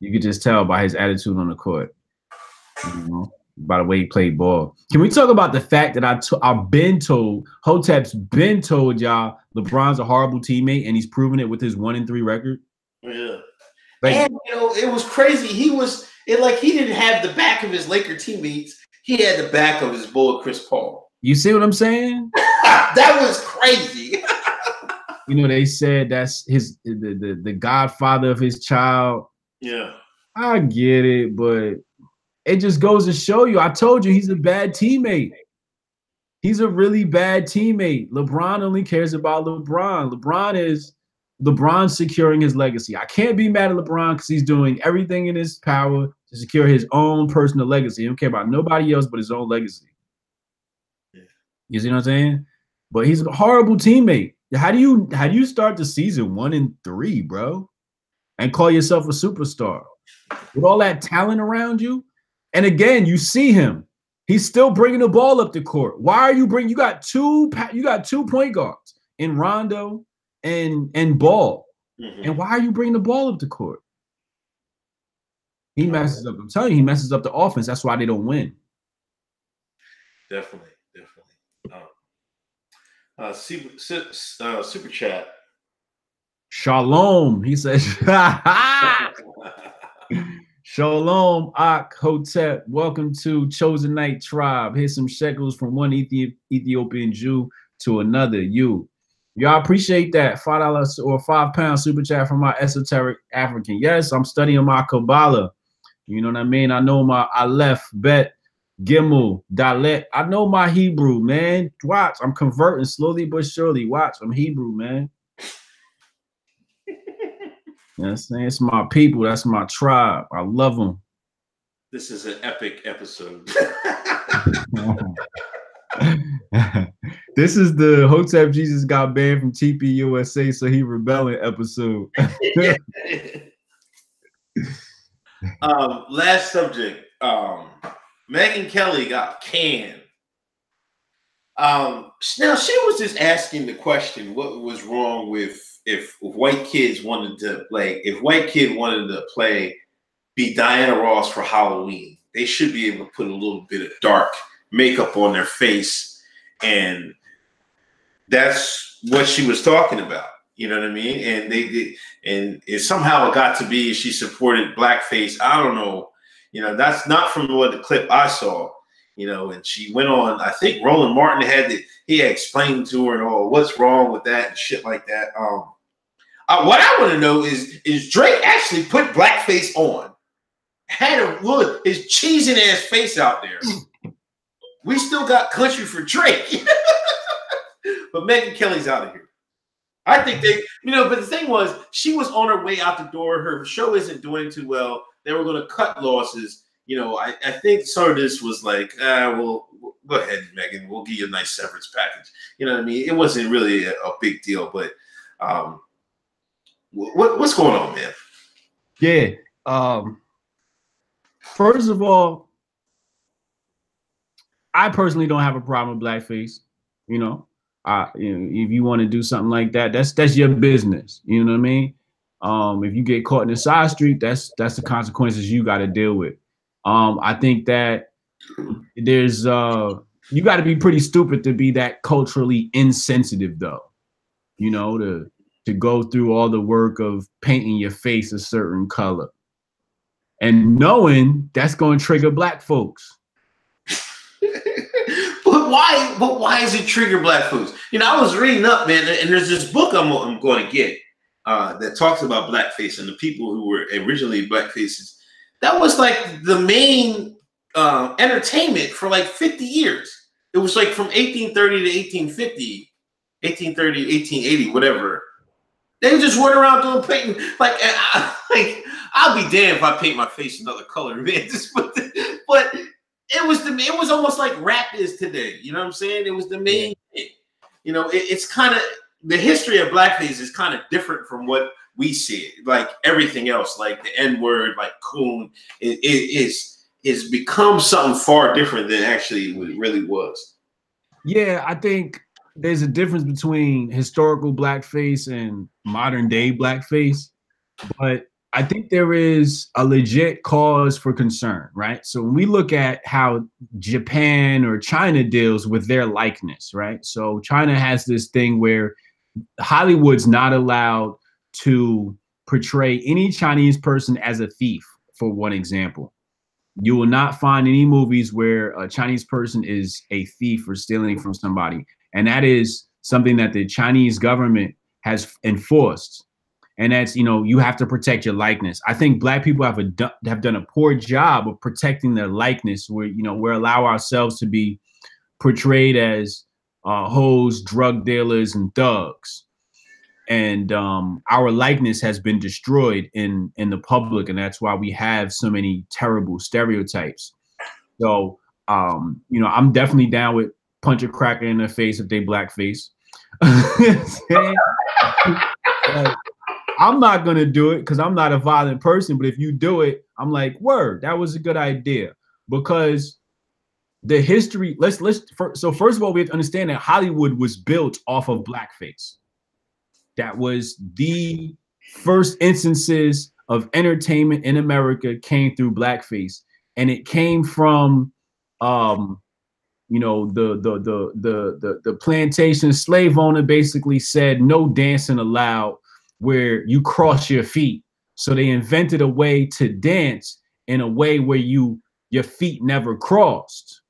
You could just tell by his attitude on the court. You know, by the way he played ball. Can we talk about the fact that I've been told, Hotep's been told y'all LeBron's a horrible teammate and he's proven it with his 1-3 record? Yeah. Like, and you know, it was crazy. He didn't have the back of his Laker teammates. He had the back of his boy Chris Paul. You see what I'm saying? That was crazy. You know, they said that's the godfather of his child. Yeah. I get it, but it just goes to show you. I told you he's a bad teammate. He's a really bad teammate. LeBron only cares about LeBron. LeBron's securing his legacy. I can't be mad at LeBron because he's doing everything in his power to secure his own personal legacy. He don't care about nobody else but his own legacy. Yeah. You see what I'm saying? But he's a horrible teammate. How do you start the season 1-3, bro, and call yourself a superstar with all that talent around you? And again, you see him. He's still bringing the ball up the court. Why are you bringing? You got two point guards in Rondo and Ball. Mm-hmm. And why are you bringing the ball up the court? He messes up. I'm telling you, he messes up the offense. That's why they don't win. Definitely. Super chat. Shalom. He says, Shalom, Ak, Hotep. Welcome to Chosen Night Tribe. Here's some shekels from one Ethiopian Jew to another. Y'all appreciate that. $5 or £5 super chat from my esoteric African. Yes, I'm studying my Kabbalah. You know what I mean? I know my Aleph, Bet, Gimel, Dalet. I know my Hebrew, man. Watch, I'm converting slowly but surely. Watch, I'm Hebrew, man. You know what I'm saying? It's my people. That's my tribe. I love them. This is an epic episode. This is the Hotep Jesus got banned from TPUSA, so he rebelling episode. Last subject. Megyn Kelly got canned. Now she was just asking the question: what was wrong with if white kids wanted to play? If white kid wanted to be Diana Ross for Halloween, they should be able to put a little bit of dark makeup on their face and that's what she was talking about. You know what I mean? And and it somehow got to be she supported blackface. I don't know. You know, that's not from what the clip I saw. You know, and she went on. I think Roland Martin had explained to her and all what's wrong with that and shit like that. What I want to know is Drake actually put blackface on? Had a look his cheesing ass face out there. We still got country for Drake, but Megyn Kelly's out of here. I think they, you know, but the thing was, she was on her way out the door. Her show isn't doing too well. They were going to cut losses. You know, I think some of this was like, well, go ahead, Megyn. We'll give you a nice severance package. You know what I mean? It wasn't really a big deal, but what's going on, man? Yeah. First of all, I personally don't have a problem with blackface. You know, if you want to do something like that, that's your business. You know what I mean? If you get caught in the side street, that's the consequences you got to deal with. I think that there's you got to be pretty stupid to be that culturally insensitive, though. You know, to go through all the work of painting your face a certain color and knowing that's going to trigger black folks. But why is it trigger black folks? You know, I was reading up, man, and there's this book I'm going to get that talks about blackface and the people who were originally blackfaces. That was like the main entertainment for like 50 years. It was like from 1830 to 1850, 1830 to 1880, whatever. They just went around doing painting. Like I'll be damned if I paint my face another color, man. But it was almost like rap is today. You know what I'm saying? It was the main thing. You know, it's kind of the history of blackface is kind of different from what we see it. Like everything else, like the N-word, like coon, it's become something far different than actually what it really was. Yeah, I think there's a difference between historical blackface and modern day blackface, but I think there is a legit cause for concern, right? So when we look at how Japan or China deals with their likeness, right? So China has this thing where Hollywood's not allowed to portray any Chinese person as a thief, for one example. You will not find any movies where a Chinese person is a thief or stealing from somebody. And that is something that the Chinese government has enforced. And that's, you know, you have to protect your likeness. I think black people have done a poor job of protecting their likeness, where, you know, we allow ourselves to be portrayed as hoes, drug dealers, and thugs. And our likeness has been destroyed in the public, and that's why we have so many terrible stereotypes. So, you know, I'm definitely down with punch a cracker in the face if they blackface. I'm not gonna do it because I'm not a violent person. But if you do it, I'm like, word, that was a good idea. Because the history, so first of all, we have to understand that Hollywood was built off of blackface. That was the first instances of entertainment in America came through blackface, and it came from, you know, the plantation slave owner basically said no dancing allowed, where you cross your feet. So they invented a way to dance in a way where your feet never crossed,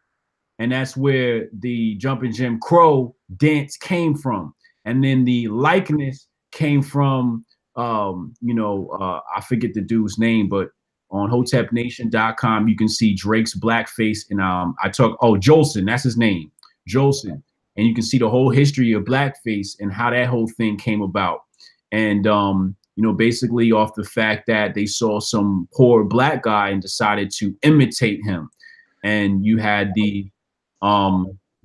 and that's where the jumping Jim Crow dance came from. And then the likeness came from, you know, I forget the dude's name, but on HotepNation.com, you can see Drake's blackface. And Jolson, that's his name, Jolson. And you can see the whole history of blackface and how that whole thing came about. And, you know, basically off the fact that they saw some poor black guy and decided to imitate him. And you had the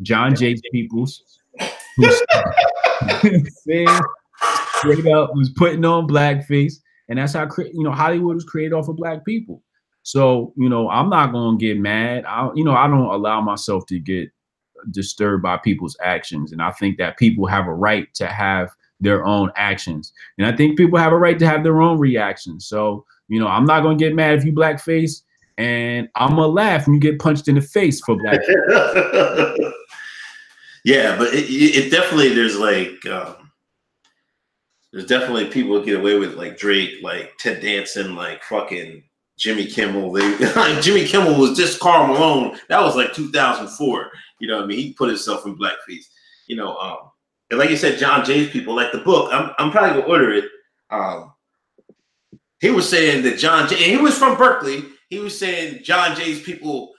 John J. Peoples, who straight up was putting on blackface, and that's how, you know, Hollywood was created off of black people. So, you know, I'm not gonna get mad. I don't allow myself to get disturbed by people's actions, and I think that people have a right to have their own actions, and I think people have a right to have their own reactions. So, you know, I'm not gonna get mad if you blackface, and I'm gonna laugh when you get punched in the face for blackface. Yeah, but it definitely there's like there's definitely people who get away with like Drake, like Ted Danson, like fucking Jimmy Kimmel. Like Jimmy Kimmel was just Karl Malone. That was like 2004. You know what I mean? He put himself in blackface. You know, and like you said, John Jay's people, like the book. I'm probably gonna order it. He was saying that John Jay, and he was from Berkeley. He was saying John Jay's people,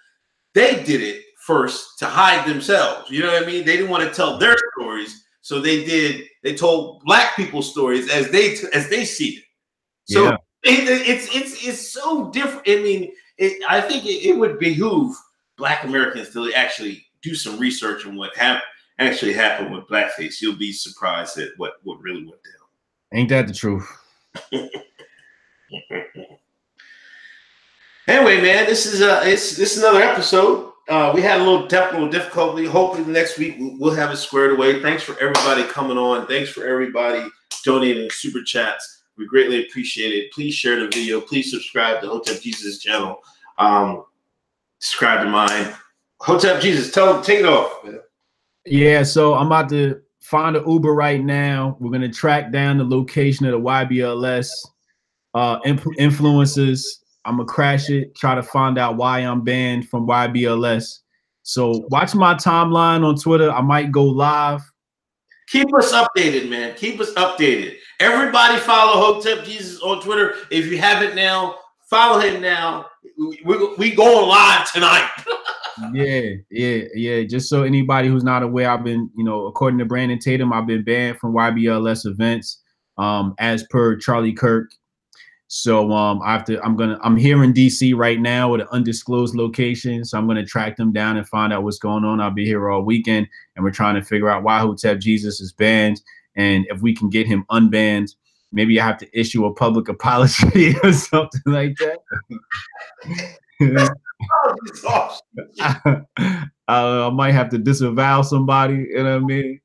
they did it first to hide themselves. You know what I mean? They didn't want to tell their stories, so they told black people's stories as they see it. So yeah. It's so different. I mean, I think it would behoove Black Americans to actually do some research on what actually happened with blackface. You'll be surprised at what really went down. Ain't that the truth? Anyway, man, this is another episode. We had a little technical difficulty. Hopefully next week we'll have it squared away. Thanks for everybody coming on. Thanks for everybody donating super chats. We greatly appreciate it. Please share the video. Please subscribe to Hotep Jesus channel. Subscribe to mine. Hotep Jesus, take it off, man. Yeah, so I'm about to find an Uber right now. We're gonna track down the location of the YBLS influences. I'm gonna crash it, try to find out why I'm banned from YBLS. So watch my timeline on Twitter. I might go live. Keep us updated, man. Keep us updated. Everybody follow Hotep Jesus on Twitter. If you haven't now, follow him now. We going live tonight. Yeah. Just so anybody who's not aware, I've been, according to Brandon Tatum, I've been banned from YBLS events, as per Charlie Kirk. So I'm here in DC right now at an undisclosed location. So I'm gonna track them down and find out what's going on. I'll be here all weekend, and we're trying to figure out why Hotep Jesus is banned, and if we can get him unbanned. Maybe I have to issue a public apology or something like that. I might have to disavow somebody, you know what I mean?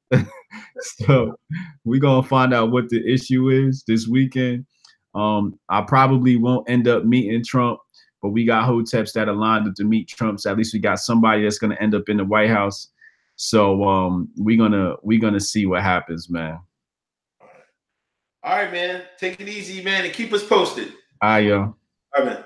So we're gonna find out what the issue is this weekend. I probably won't end up meeting Trump, but we got Hoteps that are lined up to meet Trump. So at least we got somebody that's gonna end up in the White House. So we're gonna see what happens, man. All right, man. Take it easy, man, and keep us posted. All right, yo. All right, man.